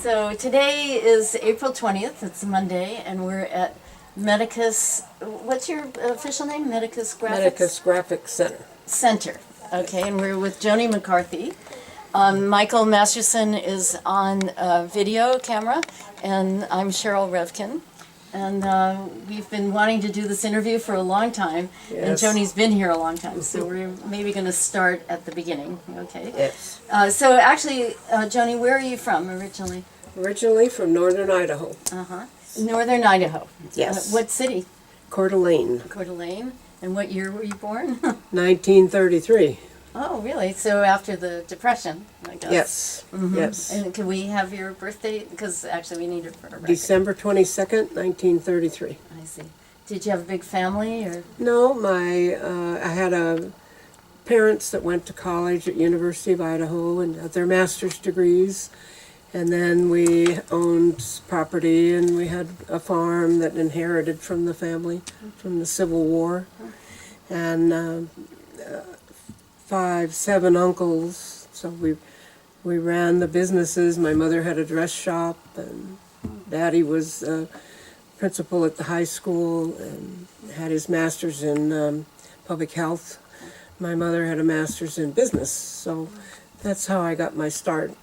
So today is April 20th, it's Monday, and we're at Medicus, what's your official name? Medicus Graphics? Medicus Graphics Center. Okay, and we're with Joni McCarthy. Michael Masterson is on video camera, and I'm Cheryl Revkin. And we've been wanting to do this interview for a long time, and Joni's been here a long time, so we're maybe going to start at the beginning, okay? Yes. So actually, Joni, where are you from originally? Originally from northern Idaho. Uh-huh. Northern Idaho. Yes. What city? Coeur d'Alene. Coeur d'Alene. And what year were you born? 1933. Oh, really? So after the Depression, I guess. Yes. Mm-hmm. Yes. And can we have your birthday? Because actually we need it for a record. December 22nd, 1933. I see. Did you have a big family, or? No, I had parents that went to college at University of Idaho and got their master's degrees. And then we owned property, and we had a farm that inherited from the family from the Civil War. And 7 uncles, so we ran the businesses. My mother had a dress shop, and Daddy was principal at the high school and had his master's in public health. My mother had a master's in business, so that's how I got my start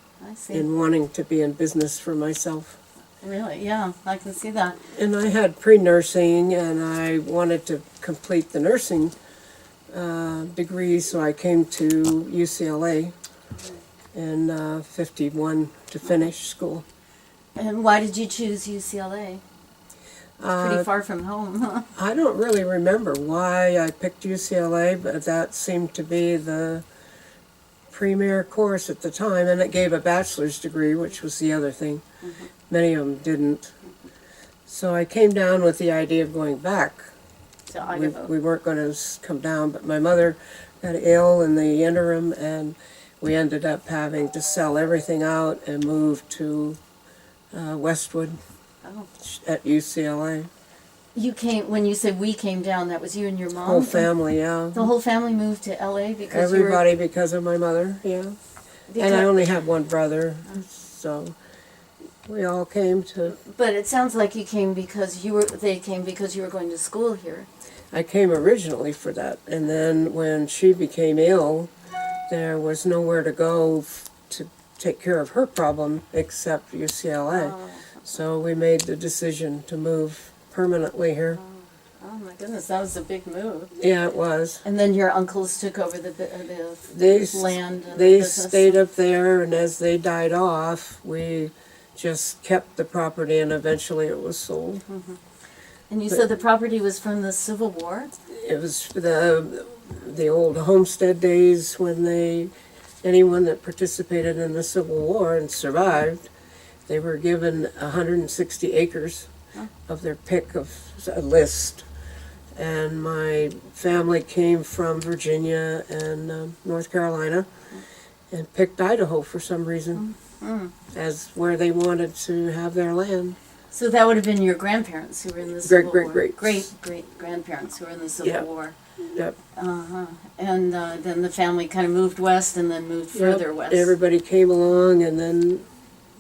in wanting to be in business for myself. Really? Yeah, I can see that. And I had pre-nursing, and I wanted to complete the nursing degree, so I came to UCLA in 51 to finish school. And why did you choose UCLA? It's pretty far from home, huh? I don't really remember why I picked UCLA, but that seemed to be the premier course at the time, and it gave a bachelor's degree, which was the other thing. Mm-hmm. Many of them didn't. So I came down with the idea of going back. We weren't going to come down, but my mother got ill in the interim, and we ended up having to sell everything out and move to Westwood at UCLA. You came, when you said we came down, that was you and your mom? Whole family, yeah. The whole family moved to LA because everybody because of my mother, yeah. And I only have one brother, so we all came to. But it sounds like you came because they came because you were going to school here. I came originally for that, and then when she became ill, there was nowhere to go to take care of her problem except UCLA. So we made the decision to move permanently here. Oh my goodness, that was a big move. Yeah, it was. And then your uncles took over the land and they the business. Stayed up there, and as they died off, we just kept the property, and eventually it was sold. Mm-hmm. And you said the property was from the Civil War? It was the old homestead days when anyone that participated in the Civil War and survived, they were given 160 acres of their pick of a list. And my family came from Virginia and North Carolina and picked Idaho for some reason as where they wanted to have their land. So that would have been your grandparents who were in the Civil War. Great-great-grandparents who were in the Civil War. Yep. And then the family kind of moved west and then moved further west. Everybody came along, and then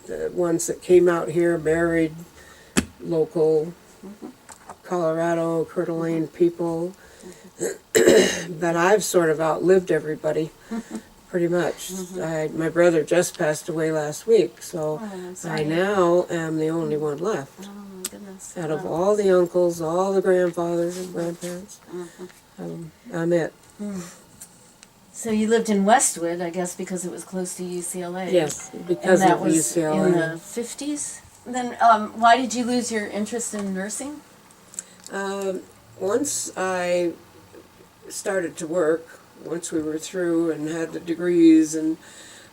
the ones that came out here married local Colorado, Coeur d'Alene people. But I've sort of outlived everybody, pretty much. My brother just passed away last week, so I now am the only one left. Oh my goodness. Out of all the uncles, all the grandfathers and grandparents, I'm it. So you lived in Westwood, I guess, because it was close to UCLA. Yes, because of UCLA. And that was in the 50s? Then why did you lose your interest in nursing? Once I started to work, once we were through and had the degrees, and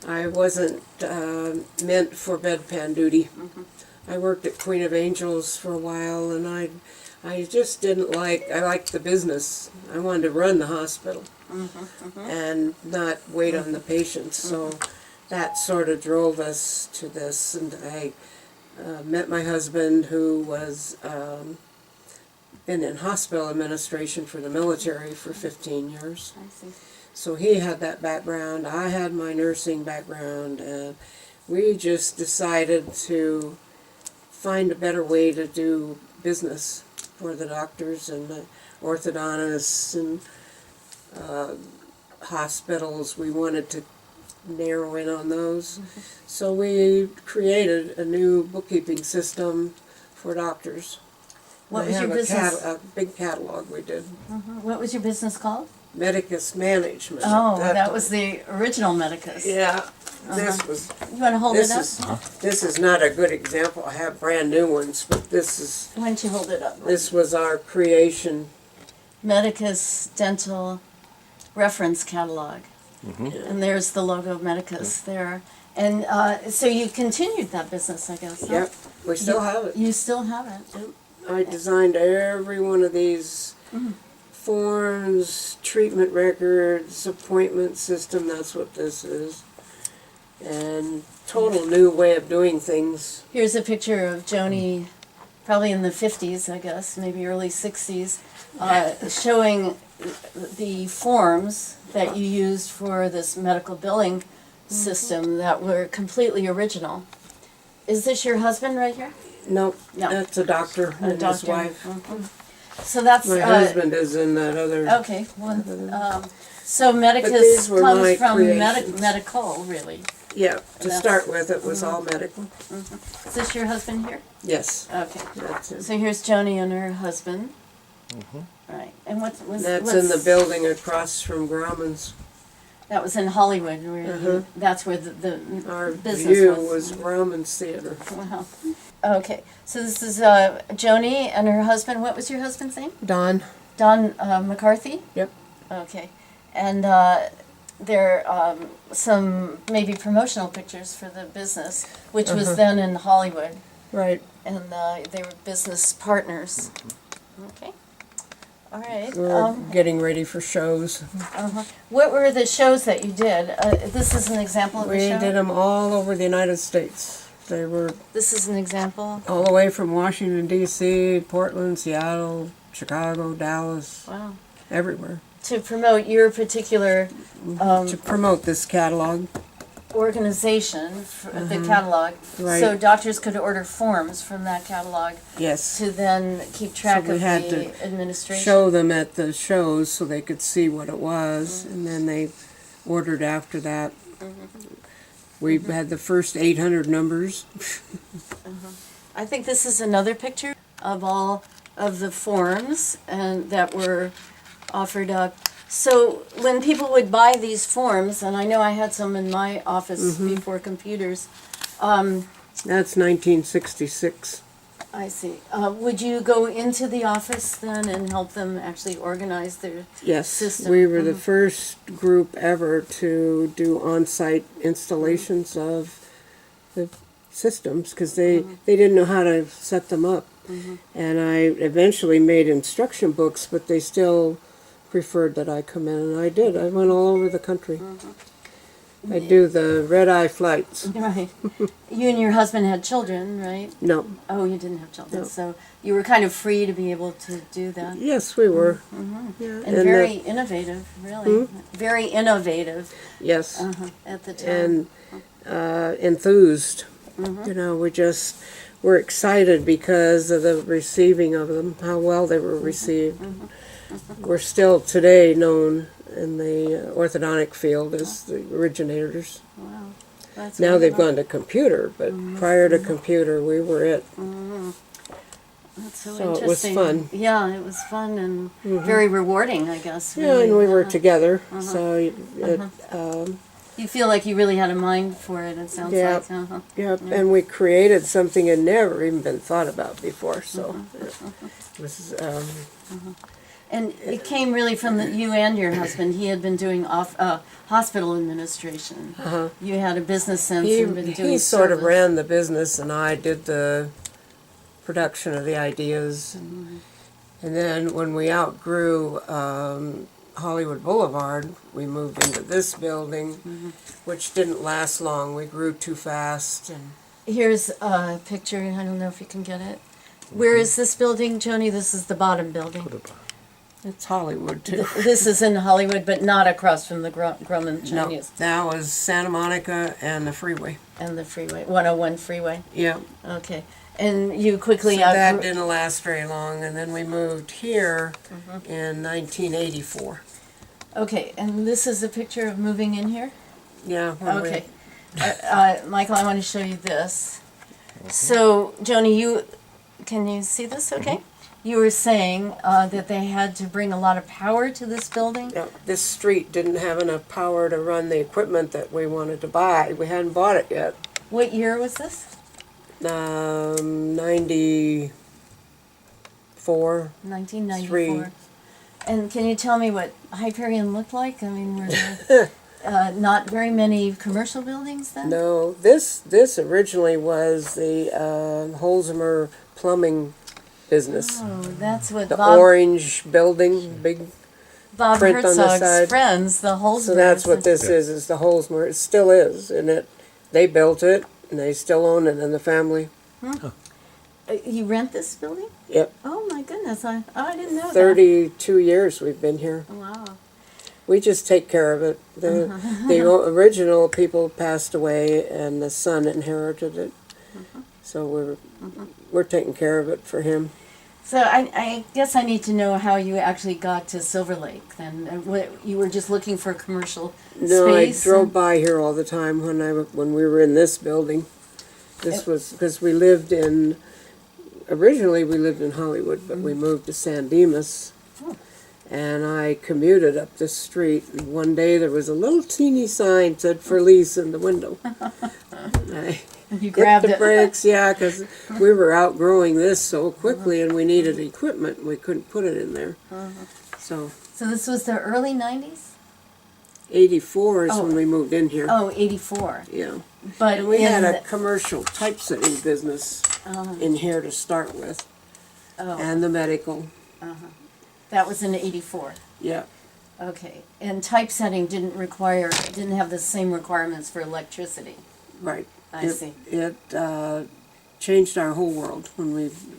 I wasn't meant for bedpan duty. I worked at Queen of Angels for a while, and I just didn't I liked the business. I wanted to run the hospital and not wait on the patients, so that sort of drove us to this. And I met my husband, who was been in hospital administration for the military for 15 years. I see. So he had that background. I had my nursing background, and we just decided to find a better way to do business for the doctors and the orthodontists and hospitals. We wanted to narrow in on those. So we created a new bookkeeping system for doctors. What We was your have business? a big catalog we did. What was your business called? Medicus Management. Oh, that was the original Medicus. Yeah, this was. You want to hold This it up? this is not a good example. I have brand new ones, but Why don't you hold it up? this was our creation. Medicus Dental Reference Catalog. And there's the logo of Medicus there. And so you continued that business, I guess. Huh? Yep, we still have it. You still have it. I designed every one of these forms, treatment records, appointment system. That's what this is. And total new way of doing things. Here's a picture of Joni, probably in the 50s, I guess, maybe early 60s, showing the forms that you used for this medical billing system that were completely original. Is this your husband right here? Nope, No. that's a doctor and his doctor. wife. So that's My husband is in that other. okay. Well, so Medicus these were my comes from creations. medical, really. Yeah, to That's- start with, it was all medical. Is this your husband here? Yes, Okay. that's it. So here's Joni and her husband. Right. And what's That's in the building across from Grauman's. That was in Hollywood. Where that's where the Our business view was. was Grauman's Theater. Wow. Okay. So this is Joni and her husband. What was your husband's name? Don. Don McCarthy? Yep. Okay. And there are some maybe promotional pictures for the business, which was then in Hollywood. Right. And they were business partners. Okay. All right. We're getting ready for shows. What were the shows that you did? This is an example of We a show? did them all over the United States. They were This is an example? all the way from Washington, D.C., Portland, Seattle, Chicago, Dallas, Wow. everywhere. To promote your particular To promote this catalog. organization, for the catalog, Right. so doctors could order forms from that catalog Yes. to then keep track we of had the to administration. Show them at the shows so they could see what it was, and then they ordered after that. We had the first 800 numbers. I think this is another picture of all of the forms and that were offered up. So when people would buy these forms, and I know I had some in my office before computers, That's 1966. I see. Would you go into the office then and help them actually organize their Yes, system? we were the first group ever to do on-site installations of the systems because they didn't know how to set them up. And I eventually made instruction books, but they still preferred that I come in, and I did. I went all over the country. I do the red-eye flights. Right. You and your husband had children, right? No. Oh, you didn't have children, No. so you were kind of free to be able to do that. Yes, we were. Yeah. And very innovative, really. Very innovative yes. at the time. And enthused. You know, we're excited because of the receiving of them, how well they were received. We're still today known in the orthodontic field as the originators. Wow. That's Now they've wonderful. gone to computer, but prior to computer, we were it. That's so So it was interesting. fun. Yeah, it was fun and very rewarding, I guess. Yeah, Really. and we were Uh-huh. together, so You feel like you really had a mind for it, it sounds Yeah. like. yep. And we created something that never even been thought about before. So it was And it came really from you and your husband. He had been doing hospital administration. You had a business sense and been doing he sort of service. ran the business, and I did the production of the ideas. And then when we outgrew Hollywood Boulevard, we moved into this building, which didn't last long. We grew too fast. And Here's a picture. I don't know if you can get it. Where is this building, Joni? This is the bottom building. It's Hollywood too. This is in Hollywood, but not across from the Grumman No, Chinese that was Santa Monica and the freeway. and the freeway, 101 freeway. Yeah. Okay, and you quickly So that didn't last very long, and then we moved here in 1984. Okay, and this is a picture of moving in here? Yeah. when we- Okay. Michael, I want to show you this. So, Joni, can you see this okay? You were saying that they had to bring a lot of power to this building? Yeah, this street didn't have enough power to run the equipment that we wanted to buy. We hadn't bought it yet. What year was this? 94. 1994. And can you tell me what Hyperion looked like? I mean, were there not very many commercial buildings then? No, this originally was the Holzheimer plumbing business. Oh, that's what The Bob orange building, big. print on the Herzog's side. friends, the Holzbergs. So that's what this is the Holzheimer. It still is, and they built it, and they still own it in the family. You rent this building? Yep, Oh my goodness, I didn't know 32 years we've been here. that. Wow. We just take care of it. The original people passed away, and the son inherited it. So we're taking care of it for him. So I guess I need to know how you actually got to Silver Lake then. You were just looking for commercial No, I space? drove by here all the time when we were in this building. This was because originally we lived in Hollywood, but we moved to San Dimas. And I commuted up this street, and one day there was a little teeny sign that said "for lease" in the window. I You hit grabbed the it. brakes, yeah, because we were outgrowing this so quickly, and we needed equipment, and we couldn't put it in there. So So this was the early 90s? 84 is when we moved in here. Oh, 84. Yeah. But And we in had a the- commercial typesetting business in here to start with, oh, and the medical. that was in 84. Yeah. Okay. And typesetting didn't have the same requirements for electricity. Right. I see. It changed our whole world when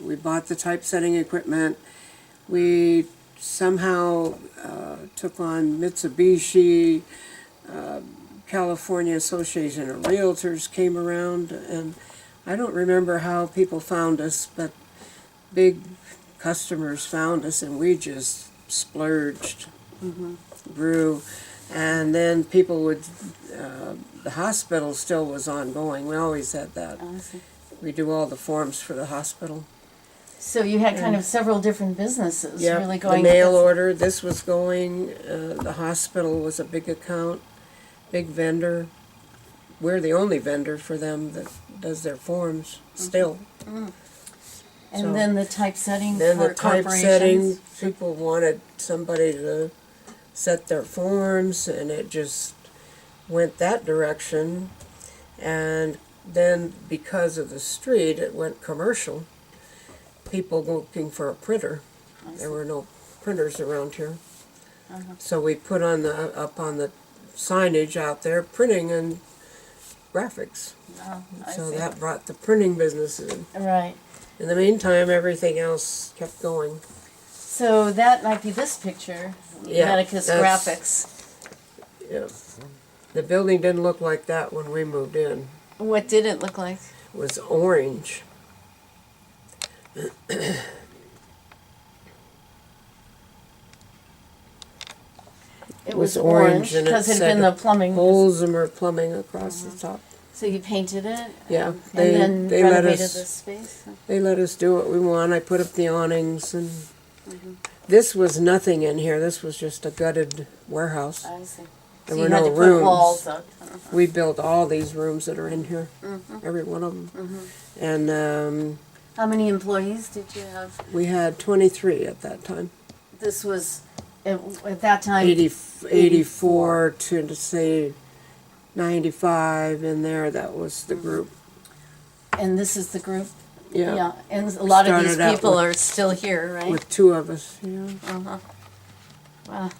we bought the typesetting equipment. We somehow took on Mitsubishi. California Association of Realtors came around, and I don't remember how people found us, but big customers found us, and we just splurged, grew, and then people would. The hospital still was ongoing. We always had that. I see. We do all the forms for the hospital. So you had kind of several different businesses Yeah, really the going. mail order. This was going. The hospital was a big account, big vendor. We're the only vendor for them that does their forms still. And So- then the typesetting Then for the typesetting, corporations. people wanted somebody to set their forms, and it just went that direction. And then because of the street, it went commercial. People looking for a printer. There were no printers around here. So we put up on the signage out there, printing and graphics. Oh, I So see. that brought the printing business in. Right. In the meantime, everything else kept going. So that might be this picture. Yeah, Medicus that's- graphics. Yeah. The building didn't look like that when we moved in. What did it look like? It was orange. It was was orange and it because it had said been the plumbing. Holzheimer plumbing across the top. So you painted it. Yeah, and they- then they let renovated us- the space. They let us do what we want. I put up the awnings, and this was nothing in here. This was just a gutted warehouse. I see. There so were you had no to put rooms. walls up. We built all these rooms that are in here, every one of them. And How many employees did you have? we had 23 at that time. This was at that time. 84 to say 95 in there. That was the group. And this is the group. Yeah, And a lot of these Started out people with- are still here, right? with two of us. Yeah. Wow.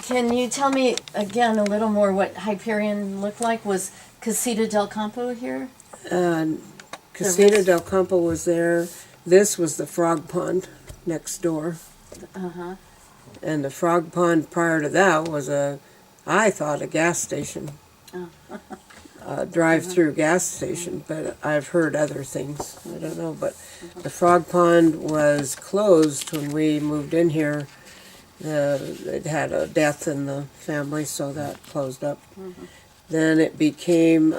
Can you tell me again a little more what Hyperion looked like? Was Casita del Campo here? Casita del Campo was there. This was the frog pond. next door. Uh-huh. And the frog pond prior to that was I thought a gas station. Drive-through gas station, but I've heard other things. I don't know, but the frog pond was closed when we moved in here. It had a death in the family, so that closed up. Then it became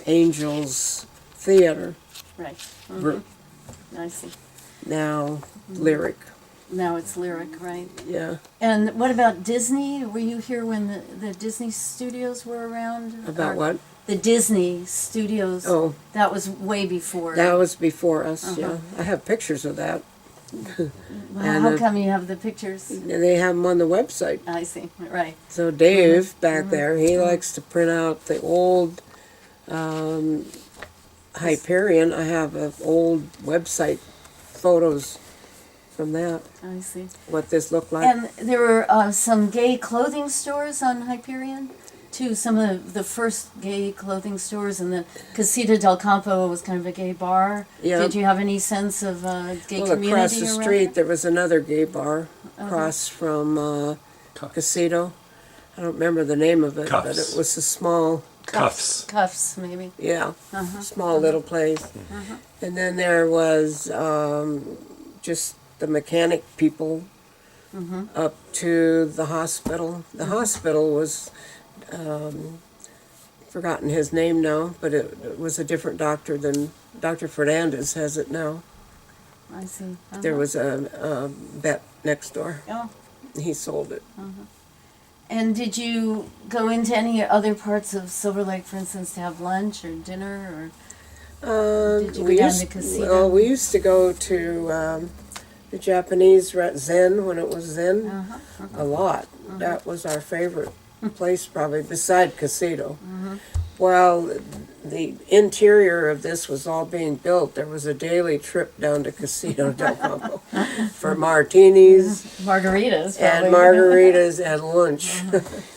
Angels Theater. Right. Group. I see. Now Lyric. Now it's Lyric, right? Yeah. And what about Disney? Were you here when the Disney studios were around? About Or what? The Disney studios. Oh, That was way before. that was before us. Yeah, I have pictures of that. Wow, and, how come you have the pictures? And they have them on the website. I see. Right. So Dave back there, he likes to print out the old Hyperion. I have old website photos from that. I see. What this looked like. And there were some gay clothing stores on Hyperion, too. Some of the first gay clothing stores, and the Casita del Campo was kind of a gay bar. Yeah. Did you have any sense of gay Well, community across the around street there? there was another gay bar across from Casito. I don't remember the name of it, but Cuffs. it was a small, Cuffs, maybe. yeah, small little place. And then there was just the mechanic people up to the hospital. The hospital was, forgotten his name now, but it was a different doctor than Dr. Fernandez has it now. I see. There was a vet next door. Oh. He sold it. And did you go into any other parts of Silver Lake, for instance, to have lunch or dinner, or did you go down to Casita? Well, we used to go to the Japanese Zen when it was Zen a lot. That was our favorite place, probably beside Casito. While the interior of this was all being built, there was a daily trip down to Casita del Campo for martinis Margaritas, and probably. margaritas and lunch.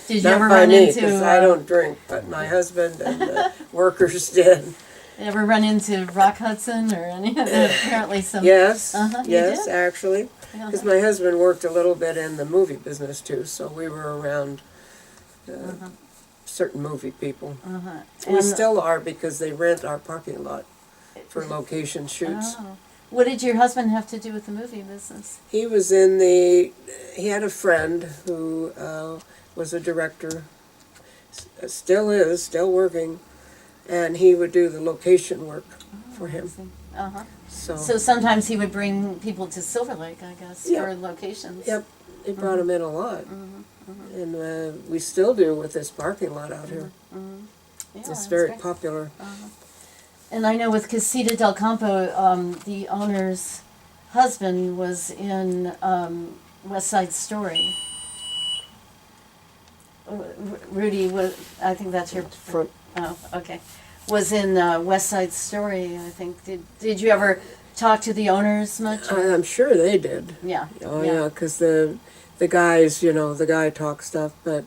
Did you Not ever by run me, into? because I don't drink, but my husband and the workers did. Ever run into Rock Hudson or any of the apparently some? Yes, You yes, did? actually. Because my husband worked a little bit in the movie business too, so we were around certain movie people. We And- still are because they rent our parking lot for location shoots. Oh. What did your husband have to do with the movie business? He was he had a friend who was a director, still is, still working, and he would do the location work for him. So So, sometimes he would bring people to Silver Lake, I guess, Yeah. for locations. yep, he brought him in a lot. And we still do with this parking lot out here. Yeah, It's that's very great. popular. And I know with Casita del Campo, the owner's husband was in West Side Story. Rudy was, I think that's your Front. Oh, okay. Was in West Side Story, I think. Did you ever talk to the owners much? I'm sure they did. Yeah. Oh yeah, because the guys, the guy talk stuff, but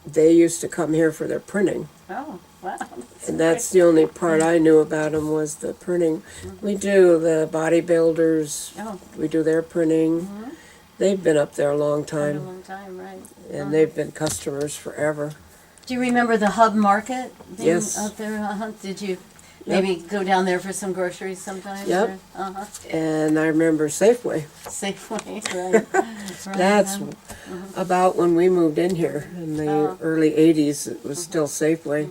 they used to come here for their printing, Oh, wow. and that's the only part I knew about them was the printing. We do the bodybuilders. Oh, We do their printing. They've been up there a long quite a time, long time, right. and they've been customers forever. Do you remember the Hub Market being Yes. up there? Did you maybe go down there for some groceries sometimes? Yep. Or, And I remember Safeway. Safeway, right. Right, That's about when we moved in here in the early '80s. It was still Safeway.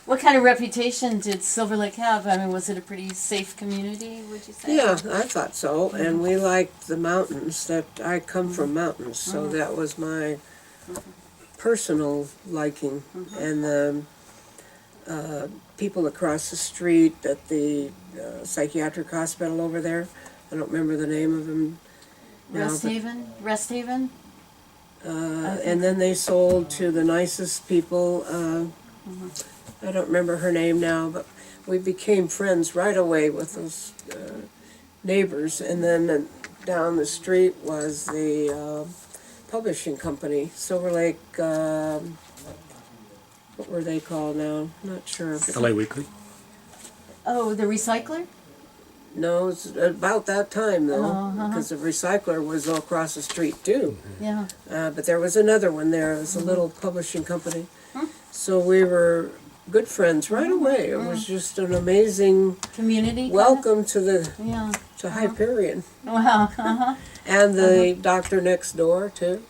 What kind of reputation did Silver Lake have? I mean, was it a pretty safe community, would you say? Yeah, I thought so. And we liked the mountains. That I come from mountains, so that was my personal liking. And the people across the street at the psychiatric hospital over there, I don't remember the name of them now, Rest but, Haven? Rest Haven? and then they sold to the nicest people. I don't remember her name now, but we became friends right away with those neighbors. And then down the street was the publishing company, Silver Lake. What were they called now? Not sure. LA Weekly. Oh, the recycler? No, it's about that time though, Uh-huh. because the recycler was across the street too. Yeah. But there was another one there. It was a little publishing company. Hmm. So we were good friends right away. It was just an amazing Community. welcome to the Yeah. to Hyperion, Wow. Uh-huh. and the doctor next door too.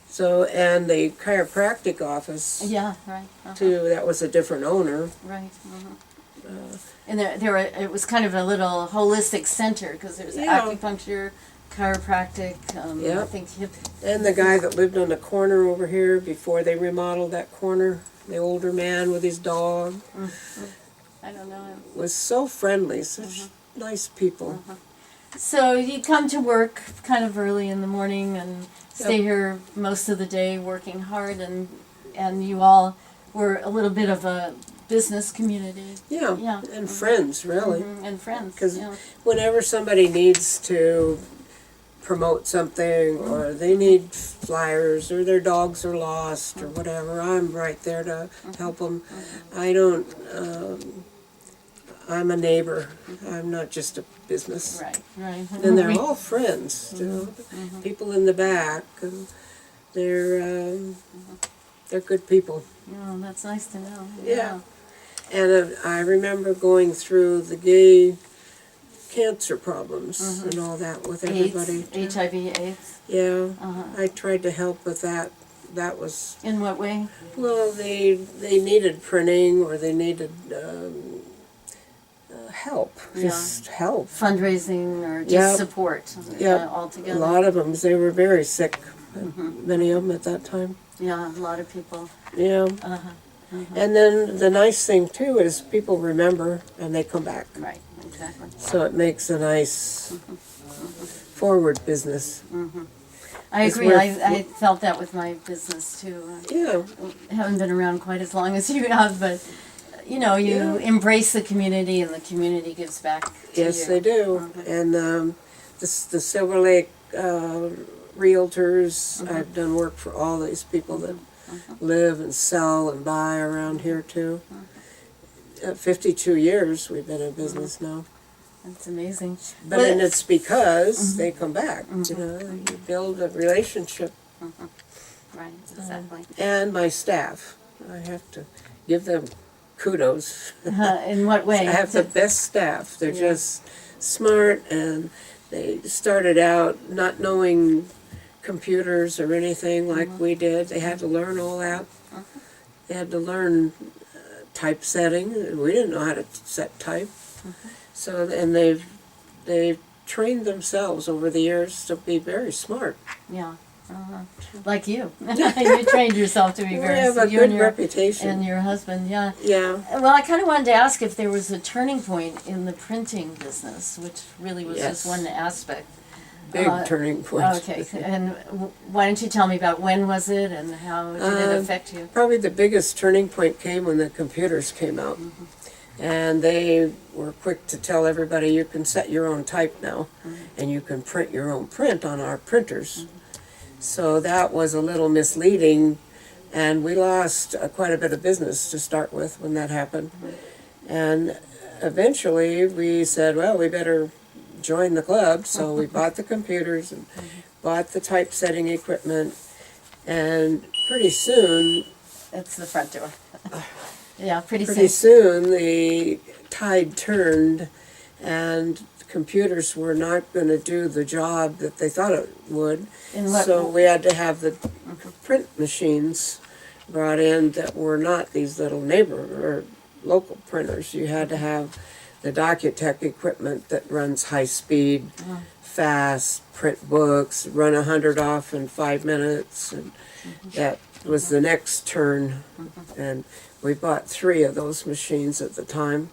So and the chiropractic office Yeah. Right. too. That was a different owner. Right. And there were, it was kind of a little holistic center because there was Yeah. acupuncture, chiropractic. I Yep. think And the guy that lived on the corner over here before they remodeled that corner, the older man with his dog, I don't know him. was so friendly, such nice people. So you come to work kind of early in the morning and stay here most of the day working hard, and you all were a little bit of a business community. Yeah, Yeah. and friends, really. And friends. Because yeah. whenever somebody needs to promote something, or they need flyers, or their dogs are lost, or whatever, I'm right there to help them. I don't, I'm a neighbor. I'm not just a business. Right, right. And they're all friends, you know, people in the back, and they're good people. Oh, that's nice to know. Yeah. And I remember going through the gay cancer problems and all that with everybody. AIDS, HIV, AIDS. Yeah, I tried to help with that. That was, In what way? well, they needed printing, or they needed help, just help. Fundraising or just Yep. support Yep. A altogether? lot of them, they were very sick, many of them at that time. Yeah, a lot of people. Yeah. And then the nice thing too is people remember and they come back. Right, exactly. So it makes a nice forward business. I It's agree. where- I felt that with my business too. Yeah. I haven't been around quite as long as you have, but you know, you Yeah. embrace the community and the community gives back to Yes, you. they do. And the Silver Lake realtors, I've done work for all these people that live and sell and buy around here too. 52 years we've been in business now. That's amazing. But and it's because they come back. You know, you build a relationship. Right, exactly. And my staff, I have to give them kudos. In what way? I have the best staff. They're just smart, and they started out not knowing computers or anything like we did. They had to learn all that. They had to learn typesetting. We didn't know how to set type. So, and they've trained themselves over the years to be very smart. Yeah. Like you. You trained yourself to be We very have a you good and your, reputation. And your husband, yeah. Yeah. Well, I kind of wanted to ask if there was a turning point in the printing business, which really was Yes. just one aspect. Big turning point. Okay, and why don't you tell me about when was it and how did it affect you? Probably the biggest turning point came when the computers came out. And they were quick to tell everybody you can set your own type now, and you can print your own print on our printers. So that was a little misleading, and we lost quite a bit of business to start with when that happened. And eventually we said, well, we better join the club, so we bought the computers and bought the typesetting equipment, and pretty soon It's the front door. Yeah, pretty Pretty soon. soon, the tide turned, and computers were not going to do the job that they thought it would. In what- So we had to have the print machines brought in that were not these little neighbor or local printers. You had to have the Docutech equipment that runs high speed, fast, print books, run 100 off in 5 minutes, and that was the next turn. And we bought 3 of those machines at the time,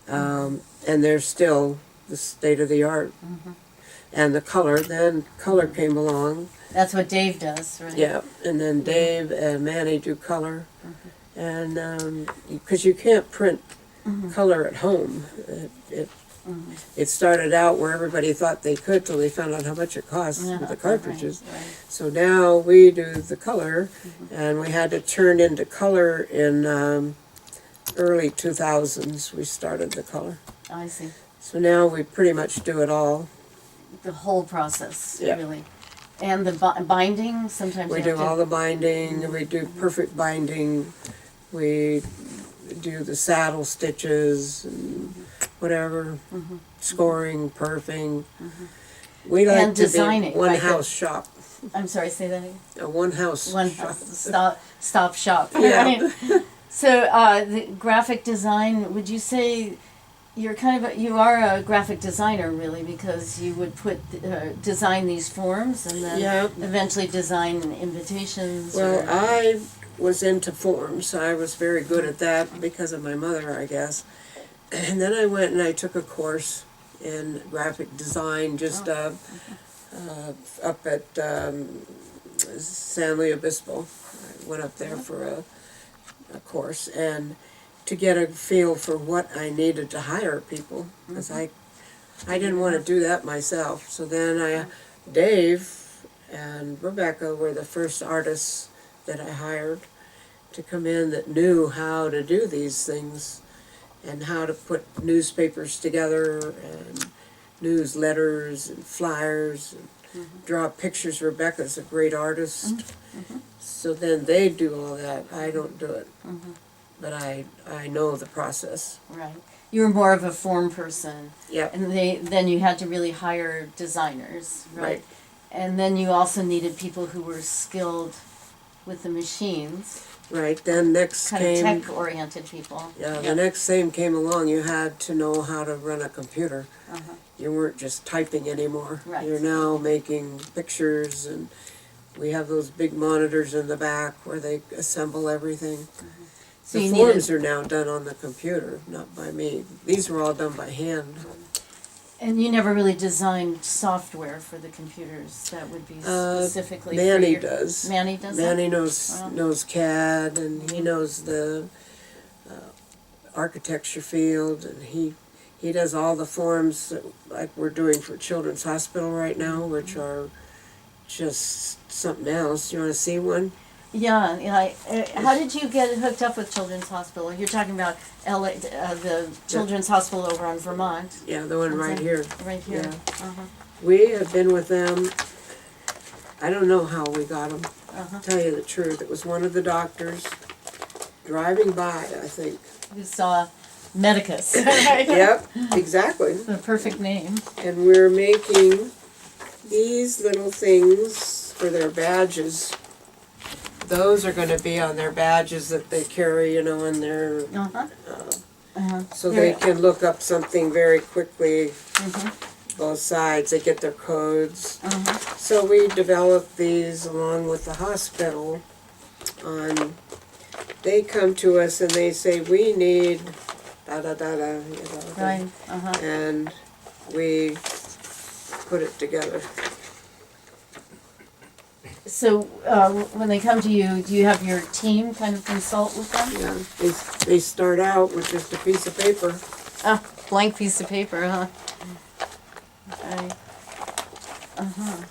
and they're still the state of the art. And the color, then color came along. That's what Dave does, right? Yeah, and then Dave and Manny do color, and because you can't print color at home, it started out where everybody thought they could till they found out how much it cost with the cartridges. Right. So now we do the color, and we had to turn into color in early 2000s. We started the color. I see. So now we pretty much do it all. The whole process, Yeah. really. And the binding, sometimes We you do have to... all the binding, we do perfect binding, we do the saddle stitches and whatever, scoring, perfing. We like And to designing, be one right, house shop, I'm sorry, say that again? a one house One shop. stop shop. Yeah. Right? So the graphic design, would you say you're you are a graphic designer really, because you would design these forms and then Yeah. eventually design invitations? Well, or, I was into forms. I was very good at that because of my mother, I guess. And then I went and I took a course in graphic design just up at San Luis Obispo. I went up there for a course and to get a feel for what I needed to hire people, because I didn't want to do that myself. So then Dave and Rebecca were the first artists that I hired to come in that knew how to do these things and how to put newspapers together and newsletters and flyers and draw pictures. Rebecca's a great artist. So then they do all that. I don't do it. But I know the process. right. You were more of a form person. Yeah. And then you had to really hire designers, right? Right. And then you also needed people who were skilled with the machines, Right. Then next kind of came tech-oriented people. the next thing came along. You had to know how to run a computer. You weren't just typing anymore. Right. You're now making pictures, and we have those big monitors in the back where they assemble everything. So The you forms are now done on the computer, not by me. These were all done by hand. And you never really designed software for the computers that would be specifically Manny for your... does. Manny does Manny that? knows Wow. knows CAD, and he knows the architecture field, and he does all the forms that, like we're doing for Children's Hospital right now, which are just something else. You want to see one? Yeah, yeah. How did you get hooked up with Children's Hospital? You're talking about LA, the Children's Hospital over on Vermont, Yeah, the one right Okay. here. right here. Yeah. Uh-huh. We have been with them. I don't know how we got them. Uh-huh. Tell you the truth, it was one of the doctors driving by, I think. You saw Medicus, right? Yep, exactly. The perfect name. And we're making these little things for their badges. Those are going to be on their badges that they carry, in their, Uh-huh. so they can look up something very quickly. Mm-hmm. Both sides, they get their codes. Uh-huh. So we developed these along with the hospital. They come to us and they say, we need da-da-da-da, Right. Uh-huh. and we put it together. So when they come to you, do you have your team kind of consult with them? Yeah, they start out with just a piece of paper. Ah, blank piece of paper, huh? Okay. Uh-huh.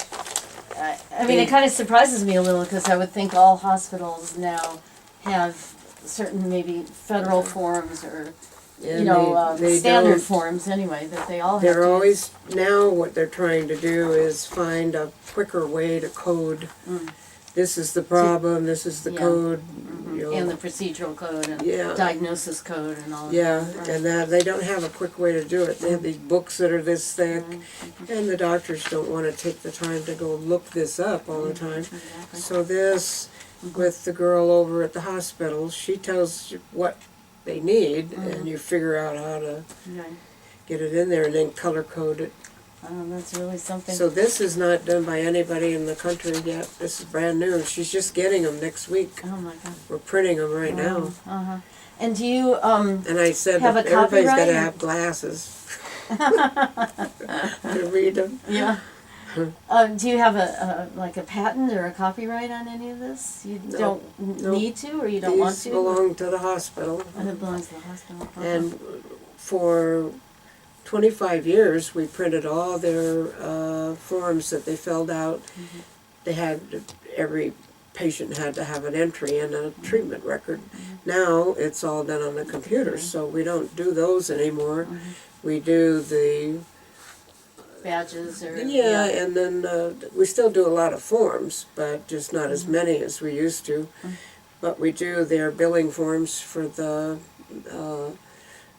I mean, it kind of surprises me a little because I would think all hospitals now have certain maybe federal forms or And they standard don't- forms anyway that they all have They're to always, now what they're trying to do is find a quicker way to code. This is the problem, this is the Yeah. code. and the procedural code and Yeah. diagnosis code and all of Yeah, that. Right. and that, they don't have a quick way to do it. They have these books that are this thick, and the doctors don't want to take the time to go look this up all the time. Exactly. So this, with the girl over at the hospital, she tells you what they need, and you figure out how to Right. get it in there and then color code it. That's really something. So this is not done by anybody in the country yet. This is brand new. She's just getting them next week. Oh my God. We're printing them right now. Uh-huh. And do you And I said Have that a everybody's got copyright? to have glasses to read them. Yeah. Do you have a patent or a copyright on any of this? You No. don't No. need to, or you don't want These to? belong to the hospital. And it belongs to the hospital. Uh-huh. And for 25 years, we printed all their forms that they filled out. They had every patient had to have an entry and a treatment record. Now it's all done on the computer, so we don't do those anymore. We do the Badges or and then we still do a lot of forms, but just not as many as we used to. But we do their billing forms for the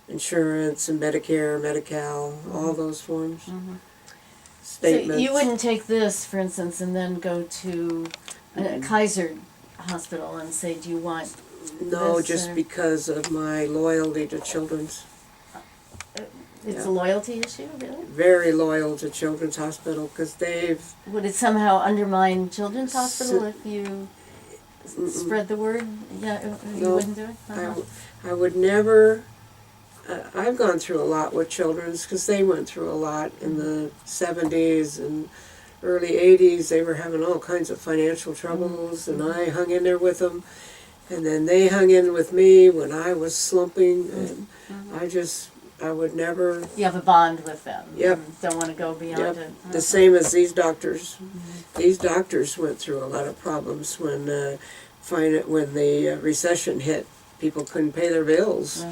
insurance and Medicare, Medi-Cal, all those forms. Statements. So you wouldn't take this, for instance, and then go to Kaiser Hospital and say, "Do you want?" No, this, just or- because of my loyalty to Children's. It's Yeah. a loyalty issue, really. Very loyal to Children's Hospital because they've Would it somehow undermine Children's Hospital So- if you spread the word? Yeah, you No, wouldn't do it. I would never. I've gone through a lot with Children's because they went through a lot in the 70s and early 80s. They were having all kinds of financial troubles, and I hung in there with them. And then they hung in with me when I was slumping, and I would never. You have a bond with them. Yep. And don't want to go beyond it. The same as these doctors. These doctors went through a lot of problems when the recession hit. People couldn't pay their bills,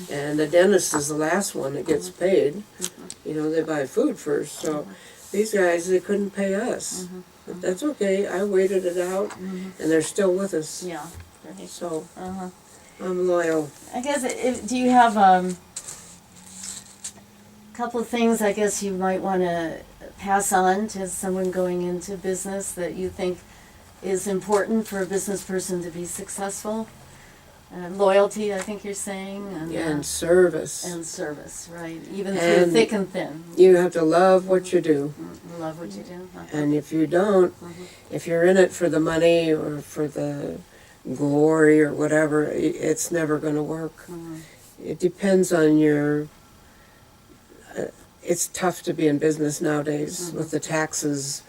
and the dentist is the last one that gets paid. You know, they buy food first. So these guys, they couldn't pay us. But that's okay. I waited it out, and they're still with us. Yeah. Right. So Uh-huh. I'm loyal. I guess, do you have a couple of things I guess you might want to pass on to someone going into business that you think is important for a business person to be successful? Loyalty, I think you're saying, And service. and service, right? Even through And thick and thin. You have to love what you do. Love what you do. And if you don't, if you're in it for the money or for the glory or whatever, it's never going to work. It depends on your. It's tough to be in business nowadays with the taxes.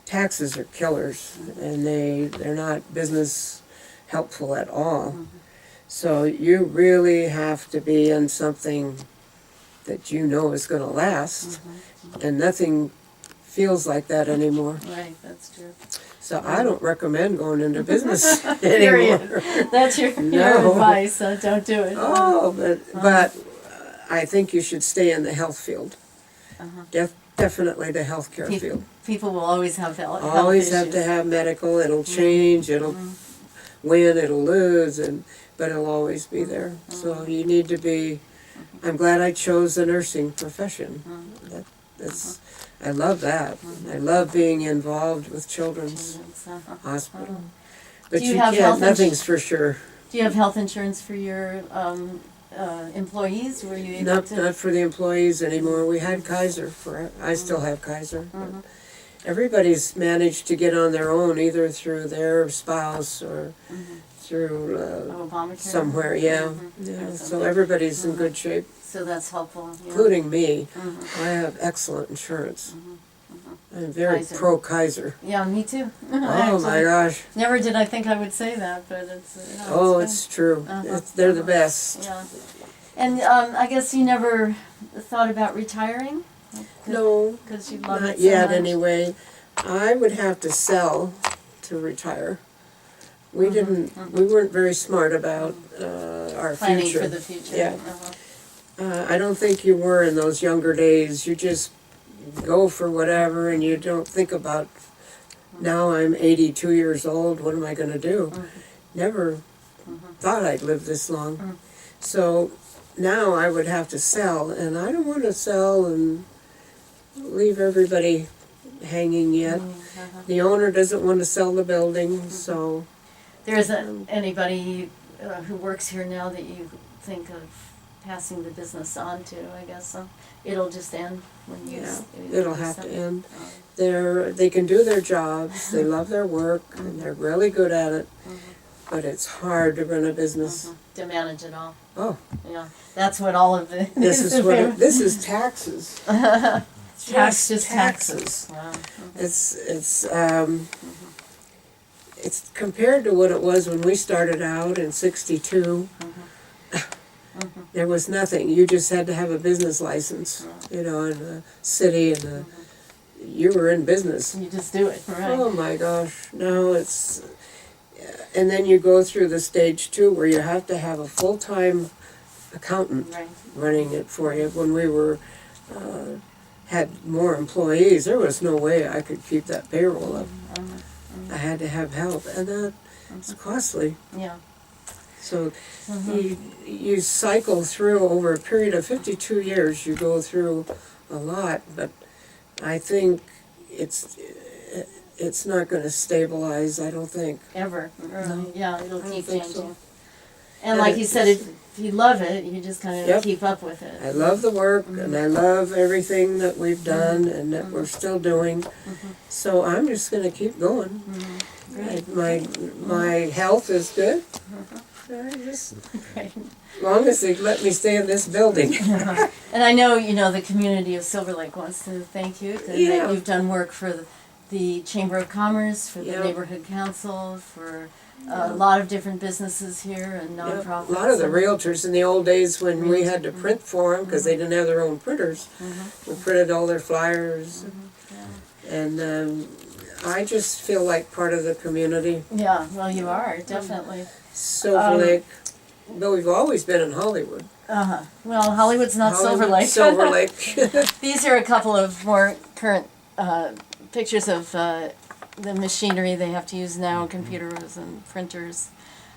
Taxes are killers, and they're not business helpful at all. So you really have to be in something that you know is going to last, and nothing feels like that anymore. Right, that's true. So I don't recommend going into business Period. anymore. That's your No. advice, so don't do it. Oh, but I think you should stay in the health field. Definitely the healthcare field. People will always have health Always have issues. to have medical. It'll change. It'll win. It'll lose. But it'll always be there. So you need to be. I'm glad I chose the nursing profession. That's. I love that. I love being involved with Children's Hospital. But Do you you have can't. health Nothing's for sure. Do you have health insurance for your employees? Were you able to? Not for the employees anymore. We had Kaiser for. I still have Kaiser. But everybody's managed to get on their own, either through their spouse or through Obamacare? somewhere. Yeah. So everybody's in good shape, So that's helpful. Yeah. including me. I have excellent insurance. I'm very Kaiser. pro Kaiser. Yeah, me too. Oh my gosh. Never did I think I would say that, but it's. Oh, good. it's true. They're the best. Yeah. And I guess you never thought about retiring? No, Because you love not it so yet much? anyway. I would have to sell to retire. We didn't. We weren't very smart about our Planning future. for the future. Yeah. Uh-huh. I don't think you were in those younger days. You just go for whatever, and you don't think about. Now I'm 82 years old. What am I going to do? Never thought I'd live this long. So now I would have to sell, and I don't want to sell and leave everybody hanging yet. The owner doesn't want to sell the building, so There isn't anybody who works here now that you think of passing the business on to, I guess. So it'll just end when you. it'll have to end. They can do their jobs. They love their work, and they're really good at it. But it's hard to run a business. To manage it all. Oh, Yeah, that's what all of the. this is taxes. Just taxes. Wow. It's compared to what it was when we started out in '62. There was nothing. You just had to have a business license, in the city, and you were in business. You just do it, right? Oh my gosh! No, and then you go through the stage 2 where you have to have a full-time accountant Right. running it for you. When we were, had more employees, there was no way I could keep that payroll up. I had to have help, and that's costly. Yeah. So you cycle through over a period of 52 years, you go through a lot, but I think it's not going to stabilize, I don't think. Ever. No. Yeah, it'll I don't keep think changing. so. And And like you said, it's- if you love it, you just kind of Yep. keep up with it. I love the work and I love everything that we've done and that we're still doing. So I'm just going to keep going. My health is good. I just, Great. as long as they let me stay in this building. And I know, the community of Silver Lake wants to thank you, and Yeah. that you've done work for the Chamber of Commerce, for the Yeah. Neighborhood Council, for a lot of different businesses here and Yeah, nonprofits. a lot of the realtors in the old days when we had to print for them because they didn't have their own printers, we printed all their flyers. And I just feel like part of the community. Yeah, well, you are, definitely. Silver Lake, though we've always been in Hollywood. Uh-huh. Well, Hollywood's not Silver Hollywood, Lake. Silver Lake. These are a couple of more current pictures of the machinery they have to use now, computers and printers.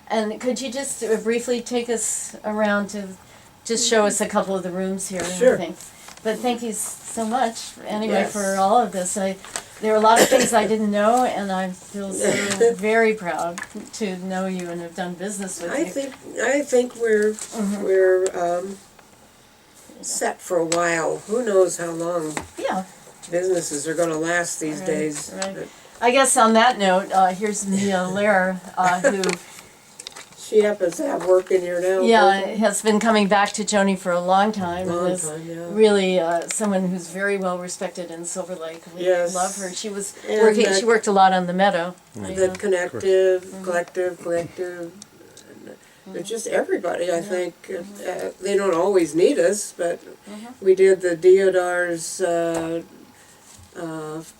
And could you just briefly take us around to just show us a couple of the rooms here? Sure. I think. But thank you so much, anyway, Yes. for all of this. There are a lot of things I didn't know, and I feel so very proud to know you and have done business with you. I think we're set for a while. Who knows how long Yeah. businesses are going to last these Right, days. right. But I guess on that note, here's Mia Lair, who she happens to have work in here now. has been coming back to Joni for a long time. Long and is time, yeah. really someone who's very well respected in Silver Lake. We Yes. love her. She was And working. that- She worked a lot on the Meadow. The collective. It's just everybody, I think. They don't always need us, but we did the Deodar's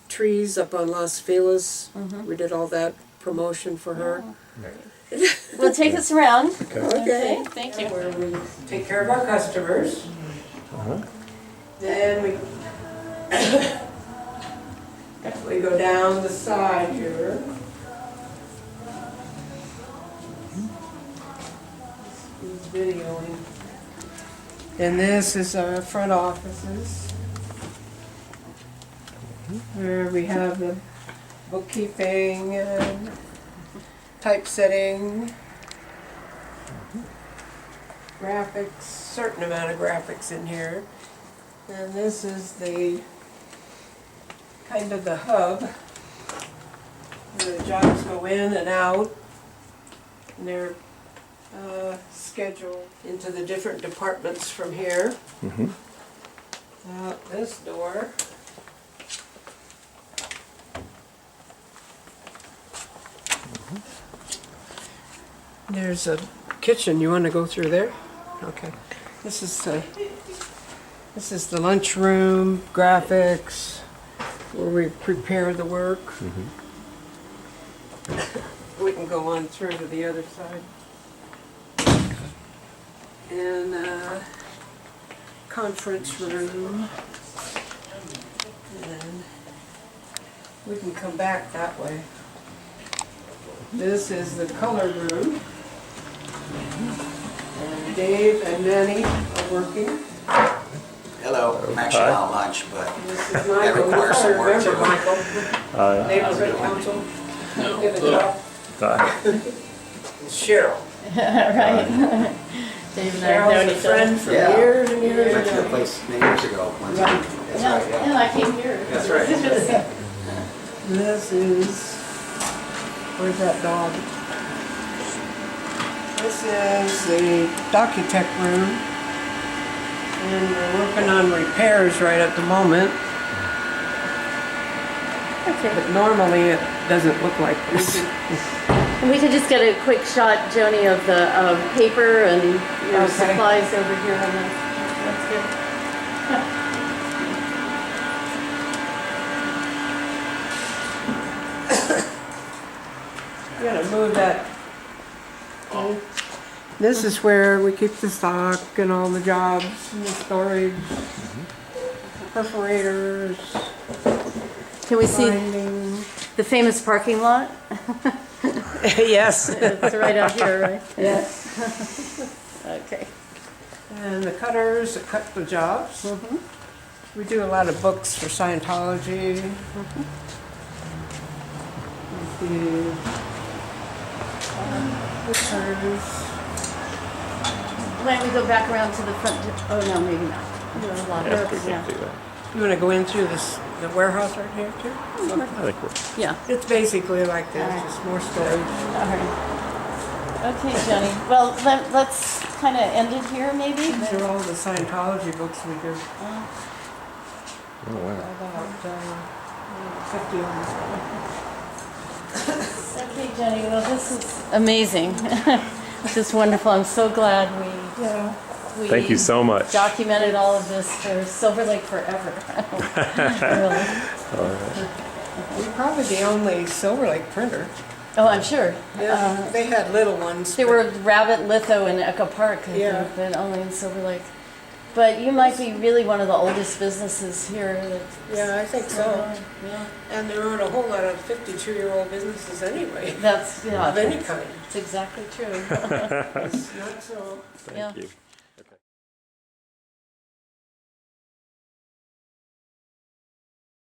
trees up on Las Feliz. We did all that promotion for her. Well, take us around. Okay. Thank you. Where we take care of our customers. Then we go down the side here. He's videoing. And this is our front offices, where we have the bookkeeping and typesetting, graphics, certain amount of graphics in here. And this is the kind of the hub where the jobs go in and out. And they're scheduled into the different departments from here. Out this door. There's a kitchen. You want to go through there? Okay. This is the lunchroom, graphics, where we prepare the work. We can go on through to the other side. And conference room. And we can come back that way. This is the color room. And Dave and Manny are working. Hello, I'm actually on lunch, but This is that Michael. You requires some probably work remember too. Michael. Neighborhood council. Did a job. Cheryl. Right. Dave and I have known Cheryl's a each other. friend for Yeah. years and years Went to the ago. place many years ago. That's right, Yeah, yeah. I came here. That's right. This is, where's that dog? This is the Docutech room. And we're working on repairs right at the moment. Okay. But normally it doesn't look like this. And we could just get a quick shot, Joni, of the paper and your Okay. supplies over here on this. That's good. You gotta move move that. This is where we keep the stock and all the jobs and the storage, perforators, Can we see binding. the famous parking lot? Yes. It's right out here, right? Yes. Okay. And the cutters that cut the jobs. We do a lot of books for Scientology. The cutters. Why don't we go back around to the front? Oh, no, maybe not. There's a lot Yeah, of we books, can do yeah. that. You want to go in through the warehouse right here too? I think we're, Yeah. It's basically like this, Alright. just more storage. All right. Okay, Jenny. Well, let's kind of end it here, maybe. These are all the Scientology books we do. oh wow. About 50 of them. Okay, Jenny. Well, this is amazing. Just wonderful. I'm so glad Yeah. we Thank you so much. documented all of this for Silver Lake forever. Really. We're probably the only Silver Lake printer. Oh, I'm sure. They had little ones. There were Rabbit Litho in Echo Park, I Yeah. think, but only in Silver Lake. But you might be really one of the oldest businesses here. Yeah, I think so. Yeah. And there aren't a whole lot of 52-year-old businesses anyway, That's, yeah. of any kind. It's exactly true. It's not so. Thank Yeah. you.